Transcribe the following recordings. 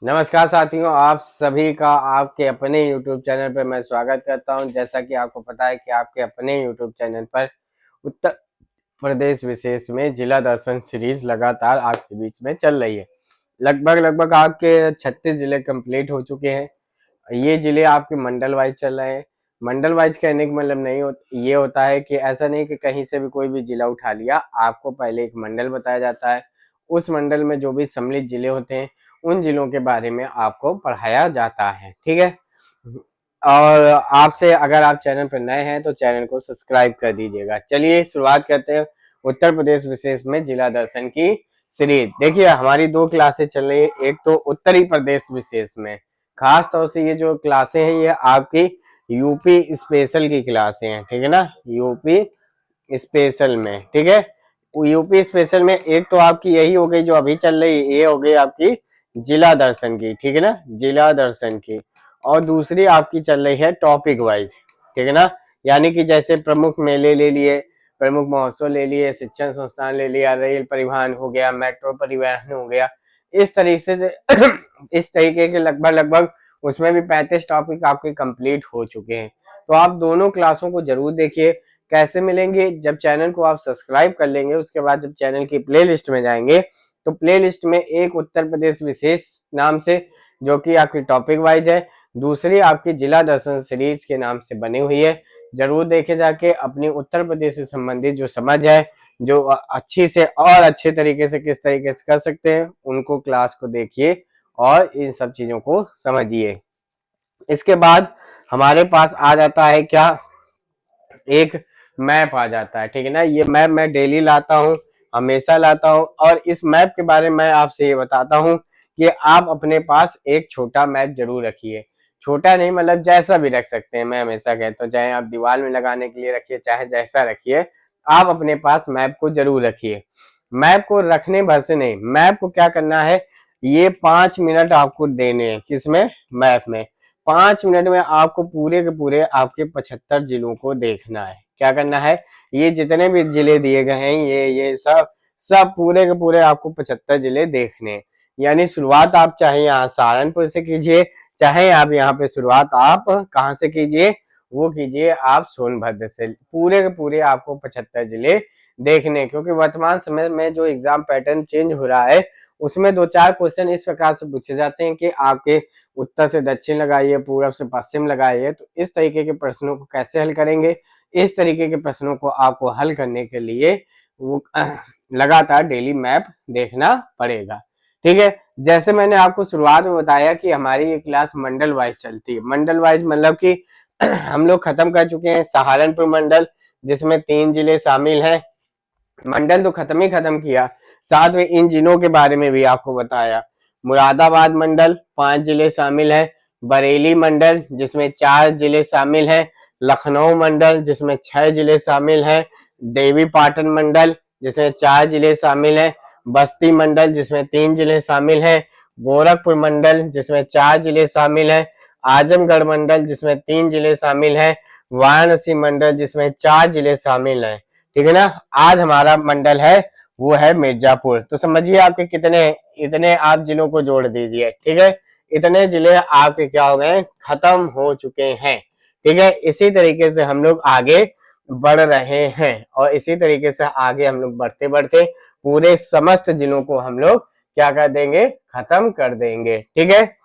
नमस्कार साथियों, आप सभी का आपके अपने YouTube चैनल पर मैं स्वागत करता हूं। जैसा कि आपको पता है कि आपके अपने YouTube चैनल पर उत्तर प्रदेश विशेष में जिला दर्शन सीरीज लगातार आपके बीच में चल रही है। लगभग आपके 36 जिले कंप्लीट हो चुके हैं। ये जिले आपके मंडल वाइज चल रहे हैं। मंडल वाइज कहने का मतलब नहीं ये होता है कि ऐसा नहीं कि कहीं से भी कोई भी जिला उठा लिया। आपको पहले एक मंडल बताया जाता है, उस मंडल में जो भी सम्मिलित जिले होते हैं उन जिलों के बारे में आपको पढ़ाया जाता है। ठीक है, और आपसे अगर आप चैनल पर नए हैं तो चैनल को सब्सक्राइब कर दीजिएगा। चलिए शुरुआत करते हैं उत्तर प्रदेश विशेष में जिला दर्शन की सीरीज। देखिए हमारी दो क्लासें चल रही है, एक तो उत्तरी प्रदेश विशेष में। खास तौर से ये जो क्लासें हैं ये आपकी यूपी स्पेशल की क्लासें हैं, ठीक है ना, यूपी स्पेशल में। ठीक है, यूपी स्पेशल में एक तो आपकी यही हो गई जो अभी चल रही है, ये हो गई आपकी जिला दर्शन की, ठीक है ना, जिला दर्शन की। और दूसरी आपकी चल रही है टॉपिक वाइज, ठीक है ना, यानी कि जैसे प्रमुख मेले ले लिए, प्रमुख महोत्सव ले लिए, शिक्षण संस्थान ले लिया, रेल परिवहन हो गया, मेट्रो परिवहन हो गया, इस तरीके से इस तरीके के लगभग उसमें भी 35 टॉपिक आपके कंप्लीट हो चुके हैं। तो आप दोनों क्लासों को जरूर देखिए। कैसे मिलेंगे? जब चैनल को आप सब्सक्राइब कर लेंगे, उसके बाद जब चैनल की प्लेलिस्ट में जाएंगे तो प्लेलिस्ट में एक उत्तर प्रदेश विशेष नाम से, जो कि आपकी टॉपिक वाइज है, दूसरी आपकी जिला दर्शन सीरीज के नाम से बनी हुई है। जरूर देखे जाके अपनी उत्तर प्रदेश से संबंधित जो समझ है, जो अच्छी से और अच्छे तरीके से किस तरीके से कर सकते हैं, उनको क्लास को देखिए और इन सब चीजों को समझिए। इसके बाद हमारे पास आ जाता है क्या, एक मैप आ जाता है, ठीक है ना। ये मैप मैं डेली लाता हूँ, हमेशा लाता हूँ, और इस मैप के बारे में मैं आपसे ये बताता हूँ कि आप अपने पास एक छोटा मैप जरूर रखिए। छोटा नहीं मतलब जैसा भी रख सकते हैं, मैं हमेशा कहता हूँ, चाहे आप दीवार में लगाने के लिए रखिए, चाहे जैसा रखिए, आप अपने पास मैप को जरूर रखिए। मैप को रखने भर से नहीं, मैप को क्या करना है, ये 5 मिनट आपको देने हैं। किसमें? मैप में। 5 मिनट में आपको पूरे के पूरे आपके 75 जिलों को देखना है। क्या करना है, ये जितने भी जिले दिए गए हैं, ये सब सब पूरे के पूरे आपको 75 जिले देखने हैं। यानी शुरुआत आप चाहे यहाँ सहारनपुर से कीजिए, चाहे आप यहाँ पे शुरुआत आप कहाँ से कीजिए, वो कीजिए आप सोनभद्र से। पूरे के पूरे आपको 75 जिले देखने, क्योंकि वर्तमान समय में जो एग्जाम पैटर्न चेंज हो रहा है उसमें 2-4 क्वेश्चन इस प्रकार से पूछे जाते हैं कि आपके उत्तर से दक्षिण लगाइए, पूरब से पश्चिम लगाइए। तो इस तरीके के प्रश्नों को कैसे हल करेंगे, इस तरीके के प्रश्नों को आपको हल करने के लिए वो लगातार डेली मैप देखना पड़ेगा। ठीक है, जैसे मैंने आपको शुरुआत में बताया कि हमारी ये क्लास मंडल वाइज चलती है। मंडल वाइज मतलब कि हम लोग खत्म कर चुके हैं सहारनपुर मंडल, जिसमें 3 जिले शामिल हैं। मंडल तो खत्म किया, साथ में इन जिलों के बारे में भी आपको बताया। मुरादाबाद मंडल 5 जिले शामिल है, बरेली मंडल जिसमें 4 जिले शामिल हैं, लखनऊ मंडल जिसमें 6 जिले शामिल हैं, देवी पाटन मंडल जिसमें 4 जिले शामिल हैं, बस्ती मंडल जिसमें 3 जिले शामिल हैं, गोरखपुर मंडल जिसमें 4 जिले शामिल हैं, आजमगढ़ मंडल जिसमें 3 जिले शामिल हैं, वाराणसी मंडल जिसमें 4 जिले शामिल हैं। ठीक है ना। आज हमारा मंडल है वो है मिर्जापुर। तो समझिए आपके कितने, इतने आप जिलों को जोड़ दीजिए। ठीक है, इतने जिले आपके क्या हो गए, खत्म हो चुके हैं। ठीक है, इसी तरीके से हम लोग आगे बढ़ रहे हैं, और इसी तरीके से आगे हम लोग बढ़ते बढ़ते पूरे समस्त जिलों को हम लोग क्या कर देंगे, खत्म कर देंगे। ठीक है,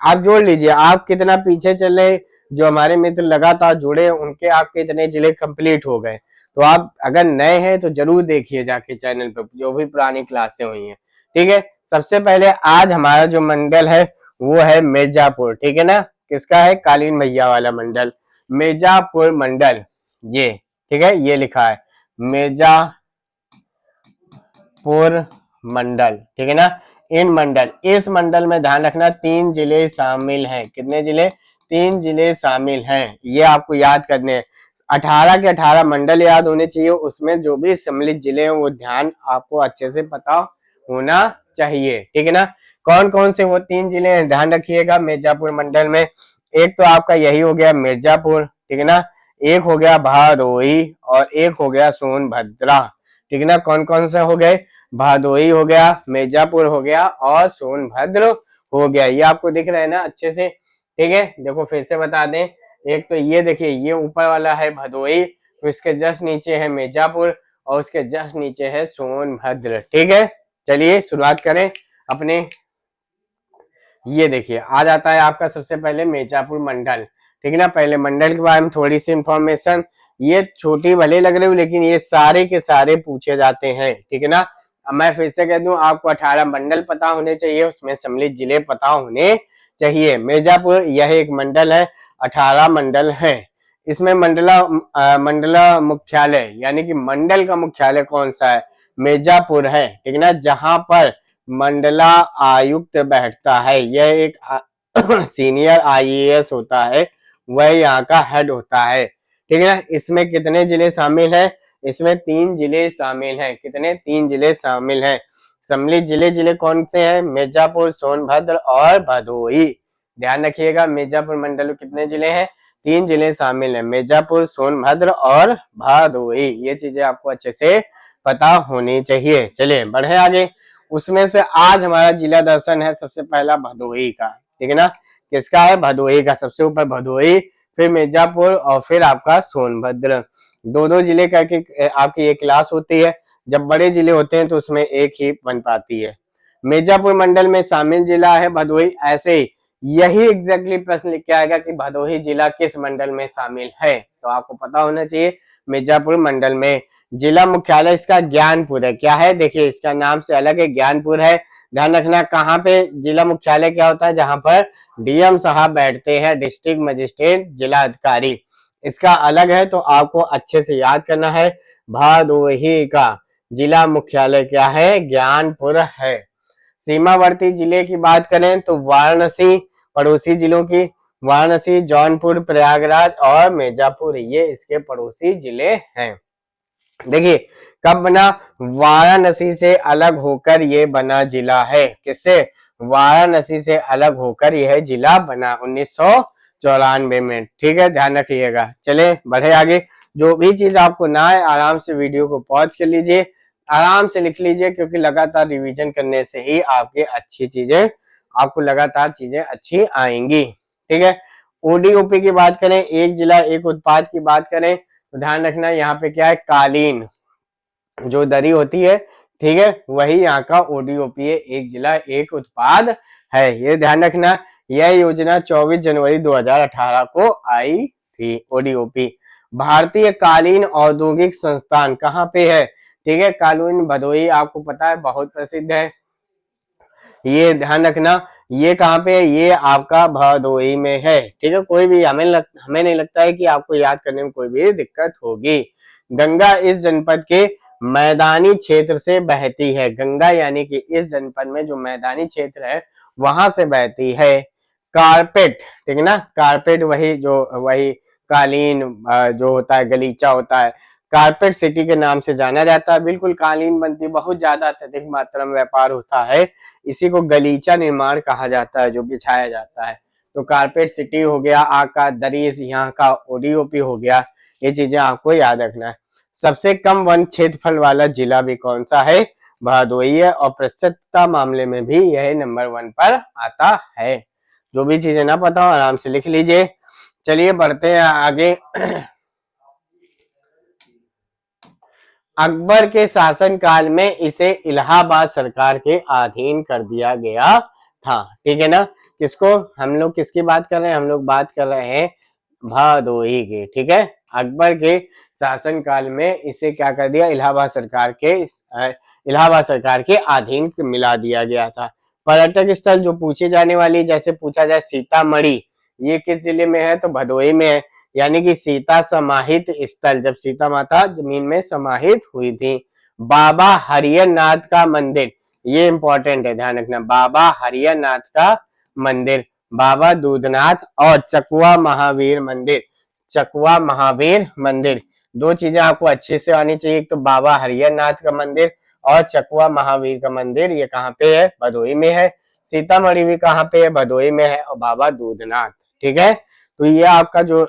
आप जोड़ लीजिए आप कितना पीछे चले। जो हमारे मित्र लगातार जुड़े उनके आपके इतने जिले कंप्लीट हो गए। तो आप अगर नए हैं तो जरूर देखिए जाके चैनल पे जो भी पुरानी क्लासें हुई हैं। ठीक है, सबसे पहले आज हमारा जो मंडल है वो है मिर्जापुर। ठीक है ना, किसका है, कालीन भैया वाला मंडल, मिर्जापुर मंडल। ये ठीक है, ये लिखा है मिर्जापुर मंडल। ठीक है ना, इन मंडल, इस मंडल में ध्यान रखना 3 जिले शामिल हैं। कितने जिले? 3 जिले शामिल हैं, ये आपको याद करने हैं। 18 के 18 मंडल याद होने चाहिए, उसमें जो भी सम्मिलित जिले हैं वो ध्यान आपको अच्छे से पता होना चाहिए। ठीक है ना, कौन कौन से वो 3 जिले हैं ध्यान रखिएगा मिर्जापुर मंडल में। एक तो आपका यही हो गया मिर्जापुर, ठीक है ना, एक हो गया भदोही, और एक हो गया सोनभद्रा। ठीक है ना, कौन कौन से हो गए, भदोही हो गया, मिर्जापुर हो गया और सोनभद्र हो गया। ये आपको दिख रहा है ना अच्छे से, ठीक है। देखो फिर से बता दें, एक तो ये देखिए ये ऊपर वाला है भदोई, तो इसके जस्ट नीचे है मिर्जापुर और उसके जस्ट नीचे है सोनभद्र, ठीक है। चलिए शुरुआत करें अपने। ये देखिए आ जाता है आपका सबसे पहले मिर्जापुर मंडल, ठीक है ना। पहले मंडल के बारे में थोड़ी सी इंफॉर्मेशन, ये छोटी भले लग रही हो लेकिन ये सारे के सारे पूछे जाते हैं, ठीक है ना। अब मैं फिर से कह दूं, आपको 18 मंडल पता होने चाहिए, उसमें सम्मिलित जिले पता होने चाहिए। मिर्जापुर यह एक मंडल है, 18 मंडल है इसमें। मंडला मुख्यालय यानी कि मंडल का मुख्यालय कौन सा है, मिर्जापुर है, ठीक है ना। जहां पर मंडला आयुक्त बैठता है, यह एक सीनियर आईएएस होता है, वह यहाँ का हेड होता है, ठीक है ना। इसमें कितने जिले शामिल हैं, इसमें 3 जिले शामिल हैं। कितने, 3 जिले शामिल हैं। सम्मिलित जिले कौन से हैं, मिर्जापुर, सोनभद्र और भदोई। ध्यान रखिएगा, मिर्जापुर मंडल में कितने जिले हैं, 3 जिले शामिल हैं, मिर्जापुर, सोनभद्र और भदोई। ये चीजें आपको अच्छे से पता होनी चाहिए। चलिए बढ़े आगे। उसमें से आज हमारा जिला दर्शन है सबसे पहला भदोई का, ठीक है ना। किसका है, भदोई का। सबसे ऊपर भदोई, फिर मिर्जापुर और फिर आपका सोनभद्र। दो जिले करके आपकी ये क्लास होती है। जब बड़े जिले होते हैं तो उसमें एक ही बन पाती है। मिर्जापुर मंडल में शामिल जिला है भदोई। ऐसे ही यही एग्जैक्टली प्रश्न लिख के आएगा कि भदोही जिला किस मंडल में शामिल है, तो आपको पता होना चाहिए मिर्जापुर मंडल में। जिला मुख्यालय इसका ज्ञानपुर है। क्या है, देखिए इसका नाम से अलग है, ज्ञानपुर है। ध्यान रखना कहाँ पे जिला मुख्यालय क्या होता है, जहां पर डीएम साहब बैठते हैं, डिस्ट्रिक्ट मजिस्ट्रेट जिला अधिकारी। इसका अलग है तो आपको अच्छे से याद करना है। भदोही का जिला मुख्यालय क्या है, ज्ञानपुर है। सीमावर्ती जिले की बात करें तो वाराणसी, पड़ोसी जिलों की वाराणसी, जौनपुर, प्रयागराज और मिर्जापुर, ये इसके पड़ोसी जिले हैं। देखिए कब बना, वाराणसी से अलग होकर ये बना जिला है। किससे, वाराणसी से अलग होकर यह जिला बना 1994 में, ठीक है, ध्यान रखिएगा। चले बढ़े आगे। जो भी चीज आपको ना आए आराम से वीडियो को पॉज कर लीजिए, आराम से लिख लीजिए, क्योंकि लगातार रिवीजन करने से ही आपके अच्छी चीजें, आपको लगातार चीजें अच्छी आएंगी, ठीक है। ओडीओपी की बात करें, एक जिला एक उत्पाद की बात करें, तो ध्यान रखना यहाँ पे क्या है, कालीन जो दरी होती है, ठीक है, वही यहाँ का ओडीओपी है, एक जिला एक उत्पाद है, ये ध्यान रखना। यह योजना 24 जनवरी 2018 को आई थी। ओडीओपी भारतीय कालीन औद्योगिक संस्थान कहाँ पे है, ठीक है, कालीन भदोई आपको पता है बहुत प्रसिद्ध है, ये ध्यान रखना। ये कहाँ पे है, ये आपका भदोई में है, ठीक है। कोई भी हमें नहीं लगता है कि आपको याद करने में कोई भी दिक्कत होगी। गंगा इस जनपद के मैदानी क्षेत्र से बहती है। गंगा यानी कि इस जनपद में जो मैदानी क्षेत्र है वहां से बहती है। कारपेट, ठीक है ना, कारपेट वही कालीन जो होता है, गलीचा होता है, कारपेट सिटी के नाम से जाना जाता है। बिल्कुल कालीन बनती, बहुत ज्यादा अत्यधिक मात्रा में व्यापार होता है, इसी को गलीचा निर्माण कहा जाता है, जो बिछाया जाता है। तो कारपेट सिटी हो गया, आका दरीज यहाँ का ओडीओपी हो गया, ये चीजें आपको याद रखना है। सबसे कम वन क्षेत्रफल वाला जिला भी कौन सा है, भदोई है, और प्रतिशतता मामले में भी यह नंबर 1 पर आता है। जो भी चीजें ना पता हो आराम से लिख लीजिए। चलिए बढ़ते हैं आगे। अकबर के शासनकाल में इसे इलाहाबाद सरकार के अधीन कर दिया गया था, ठीक है ना। किसको, हम लोग किसकी बात कर रहे हैं, हम लोग बात कर रहे हैं भदोही की, ठीक है। अकबर के शासनकाल में इसे क्या कर दिया, इलाहाबाद सरकार के अधीन मिला दिया गया था। पर्यटक स्थल जो पूछे जाने वाली, जैसे पूछा जाए सीतामढ़ी, ये किस जिले में है, तो भदोही में है। यानी कि सीता समाहित स्थल, जब सीता माता जमीन में समाहित हुई थी। बाबा हरिहर नाथ का मंदिर, ये इंपॉर्टेंट है, ध्यान रखना। बाबा हरिहर नाथ का मंदिर, बाबा दूधनाथ और चकुआ महावीर मंदिर। चकुआ महावीर मंदिर, दो चीजें आपको अच्छे से आनी चाहिए, एक तो बाबा हरिहर नाथ का मंदिर और चकुआ महावीर का मंदिर, ये कहाँ पे है, भदोही में है। सीतामढ़ी भी कहाँ पे है, भदोही में है, और बाबा दूधनाथ, ठीक है। तो ये आपका जो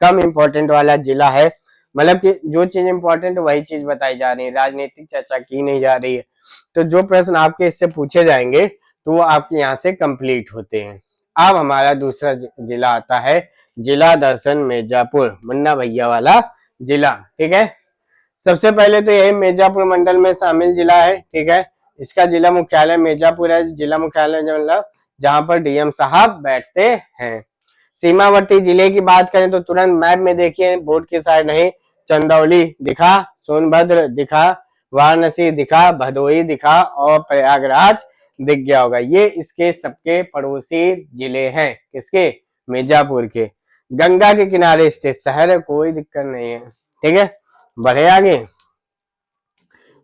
कम इंपॉर्टेंट वाला जिला है, मतलब कि जो चीज इंपॉर्टेंट वही चीज बताई जा रही है, राजनीतिक चर्चा की नहीं जा रही है। तो जो प्रश्न आपके इससे पूछे जाएंगे तो वो आपके यहाँ से कंप्लीट होते हैं। अब हमारा दूसरा जिला आता है जिला दर्शन मिर्जापुर, मुन्ना भैया वाला जिला। ठीक है, सबसे पहले तो यही मिर्जापुर मंडल में शामिल जिला है। ठीक है, इसका जिला मुख्यालय मिर्जापुर है। जिला मुख्यालय मतलब जहां पर डीएम साहब बैठते हैं। सीमावर्ती जिले की बात करें तो तुरंत मैप में देखिए, बोर्ड के साइड नहीं, चंदौली दिखा, सोनभद्र दिखा, वाराणसी दिखा, भदोही दिखा और प्रयागराज दिख गया होगा। ये इसके सबके पड़ोसी जिले हैं, किसके? मिर्जापुर के। गंगा के किनारे स्थित शहर है, कोई दिक्कत नहीं है। ठीक है, बढ़े आगे।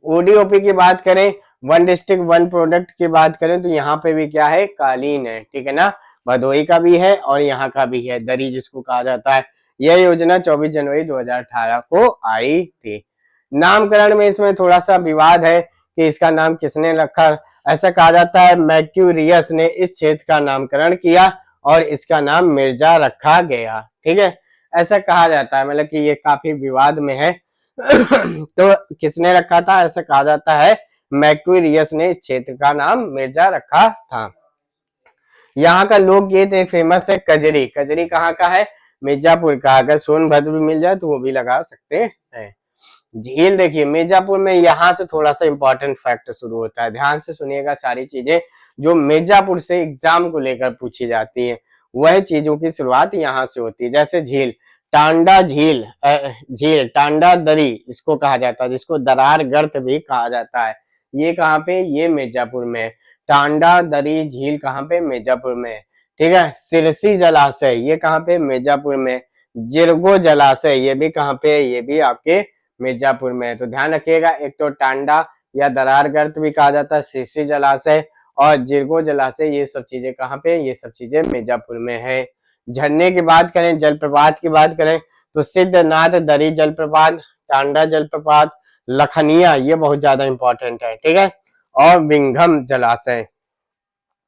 ओडीओपी की बात करें, वन डिस्ट्रिक्ट वन प्रोडक्ट की बात करें तो यहाँ पे भी क्या है? कालीन है। ठीक है ना, भदोही का भी है और यहाँ का भी है, दरी जिसको कहा जाता है। यह योजना 24 जनवरी 2018 को आई थी। नामकरण में इसमें थोड़ा सा विवाद है कि इसका नाम किसने रखा। ऐसा कहा जाता है मैक्यूरियस ने इस क्षेत्र का नामकरण किया और इसका नाम मिर्जा रखा गया। ठीक है, ऐसा कहा जाता है, मतलब कि ये काफी विवाद में है। तो किसने रखा था? ऐसा कहा जाता है मैक्यूरियस ने इस क्षेत्र का नाम मिर्जा रखा था। यहाँ का लोकगीत एक फेमस है, कजरी। कजरी कहाँ का है? मिर्जापुर का। अगर सोनभद्र भी मिल जाए तो वो भी लगा सकते हैं। झील देखिए मिर्जापुर में, यहाँ से थोड़ा सा इंपॉर्टेंट फैक्ट शुरू होता है, ध्यान से सुनिएगा। सारी चीजें जो मिर्जापुर से एग्जाम को लेकर पूछी जाती है वह चीजों की शुरुआत यहाँ से होती है। जैसे झील, टांडा झील, झील टांडा दरी इसको कहा जाता है, जिसको दरार गर्त भी कहा जाता है। ये कहाँ पे? ये मिर्जापुर में। टांडा दरी झील कहाँ पे? मिर्जापुर में। ठीक है, सिरसी जलाशय ये कहाँ पे? मिर्जापुर में। जिरगो जलाशय ये भी कहाँ पे? ये भी आपके मिर्जापुर में। तो ध्यान रखिएगा, एक तो टांडा या दरार गर्त भी कहा जाता है, सिरसी जलाशय और जिरगो जलाशय, ये सब चीजें कहाँ पे? ये सब चीजें मिर्जापुर में है। झरने की बात करें, जलप्रपात की बात करें तो सिद्धनाथ दरी जलप्रपात, टांडा जलप्रपात, लखनिया ये बहुत ज्यादा इंपॉर्टेंट है। ठीक है, और विंघम जलाशय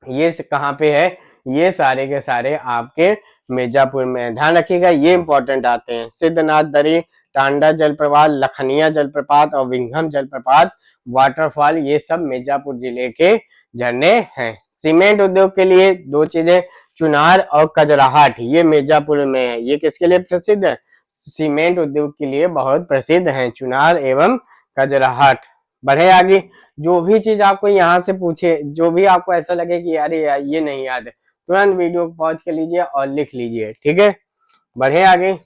ये कहाँ पे है? ये सारे के सारे आपके मिर्जापुर में। ध्यान रखिएगा, ये इंपॉर्टेंट आते हैं। सिद्धनाथ दरी, टांडा जलप्रपात, लखनिया जलप्रपात और विंघम जलप्रपात वाटरफॉल, ये सब मिर्जापुर जिले के झरने हैं। सीमेंट उद्योग के लिए दो चीजें, चुनार और कजराहट, ये मिर्जापुर में है। ये किसके लिए प्रसिद्ध है? सीमेंट उद्योग के लिए बहुत प्रसिद्ध है, चुनार एवं कजराहट। बढ़े आगे। जो भी चीज आपको यहाँ से पूछे, जो भी आपको ऐसा लगे कि यार ये नहीं याद है, तुरंत वीडियो को पॉज कर लीजिए और लिख लीजिए। ठीक है, बढ़े आगे।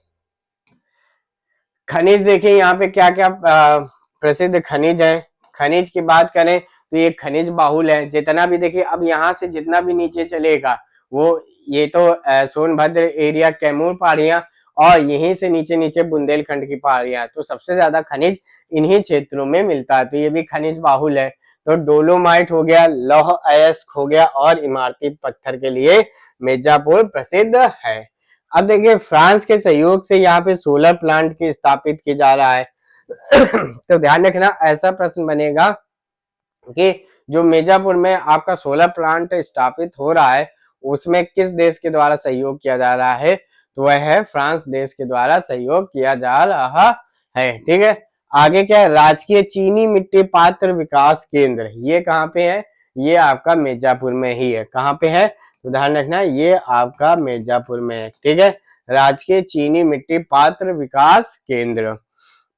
खनिज देखिए यहाँ पे क्या क्या प्रसिद्ध खनिज है। खनिज की बात करें तो ये खनिज बाहुल है, जितना भी देखिए, अब यहाँ से जितना भी नीचे चलेगा वो, ये तो सोनभद्र एरिया, कैमूर पहाड़ियां और यहीं से नीचे नीचे बुंदेलखंड की पहाड़ियां, तो सबसे ज्यादा खनिज इन्हीं क्षेत्रों में मिलता है, तो ये भी खनिज बाहुल है। तो डोलोमाइट हो गया, लौह अयस्क हो गया और इमारती पत्थर के लिए मिर्जापुर प्रसिद्ध है। अब देखिए फ्रांस के सहयोग से यहाँ पे सोलर प्लांट की स्थापित की जा रहा है। तो ध्यान रखना, ऐसा प्रश्न बनेगा कि जो मिर्जापुर में आपका सोलर प्लांट स्थापित हो रहा है उसमें किस देश के द्वारा सहयोग किया जा रहा है? तो वह है फ्रांस देश के द्वारा सहयोग किया जा रहा है। ठीक है, आगे क्या है? राजकीय चीनी मिट्टी पात्र विकास केंद्र, ये कहाँ पे है? ये आपका मिर्जापुर में ही है। कहाँ पे है? तो ध्यान रखना, ये आपका मिर्जापुर में है। ठीक है, राजकीय चीनी मिट्टी पात्र विकास केंद्र।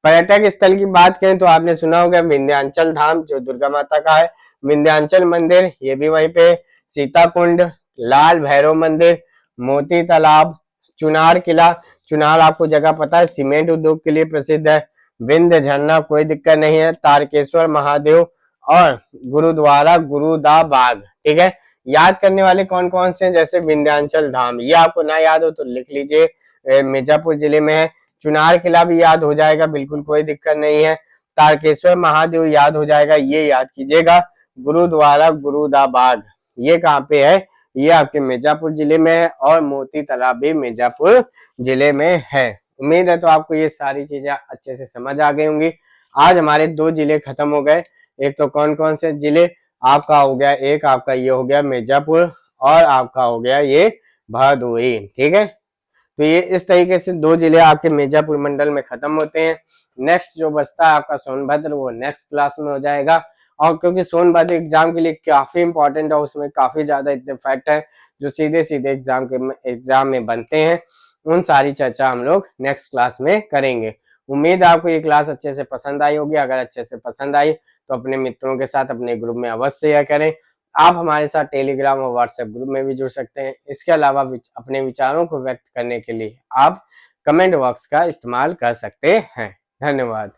पर्यटक स्थल की बात करें तो आपने सुना होगा विंध्याचल धाम, जो दुर्गा माता का है, विंध्याचल मंदिर ये भी वहीं पे, सीता कुंड, लाल भैरव मंदिर, मोती तालाब, चुनार किला। चुनार आपको जगह पता है, सीमेंट उद्योग के लिए प्रसिद्ध है। विंध्य झरना कोई दिक्कत नहीं है, तारकेश्वर महादेव और गुरुद्वारा गुरुदाबाग। ठीक है, याद करने वाले कौन कौन से हैं? जैसे विंध्याचल धाम, ये आपको ना याद हो तो लिख लीजिए, मिर्जापुर जिले में है। चुनार किला भी याद हो जाएगा, बिल्कुल कोई दिक्कत नहीं है। तारकेश्वर महादेव याद हो जाएगा, ये याद कीजिएगा। गुरुद्वारा गुरुदाबाग ये कहाँ पे है? ये आपके मिर्जापुर जिले में है और मोती तालाब भी मिर्जापुर जिले में है। उम्मीद है तो आपको ये सारी चीजें अच्छे से समझ आ गई होंगी। आज हमारे दो जिले खत्म हो गए। एक तो कौन कौन से जिले आपका हो गया? एक आपका ये हो गया मिर्जापुर और आपका हो गया ये भदोही। ठीक है, तो ये इस तरीके से दो जिले आपके मिर्जापुर मंडल में खत्म होते हैं। नेक्स्ट जो बचता है आपका सोनभद्र, वो नेक्स्ट क्लास में हो जाएगा। और क्योंकि सोनभद्र एग्जाम के लिए काफी इंपॉर्टेंट है, उसमें काफी ज्यादा इतने फैक्ट है जो सीधे सीधे एग्जाम में बनते हैं, उन सारी चर्चा हम लोग नेक्स्ट क्लास में करेंगे। उम्मीद है आपको ये क्लास अच्छे से पसंद आई होगी। अगर अच्छे से पसंद आई तो अपने मित्रों के साथ अपने ग्रुप में अवश्य शेयर करें। आप हमारे साथ टेलीग्राम और व्हाट्सएप ग्रुप में भी जुड़ सकते हैं। इसके अलावा अपने विचारों को व्यक्त करने के लिए आप कमेंट बॉक्स का इस्तेमाल कर सकते हैं। धन्यवाद।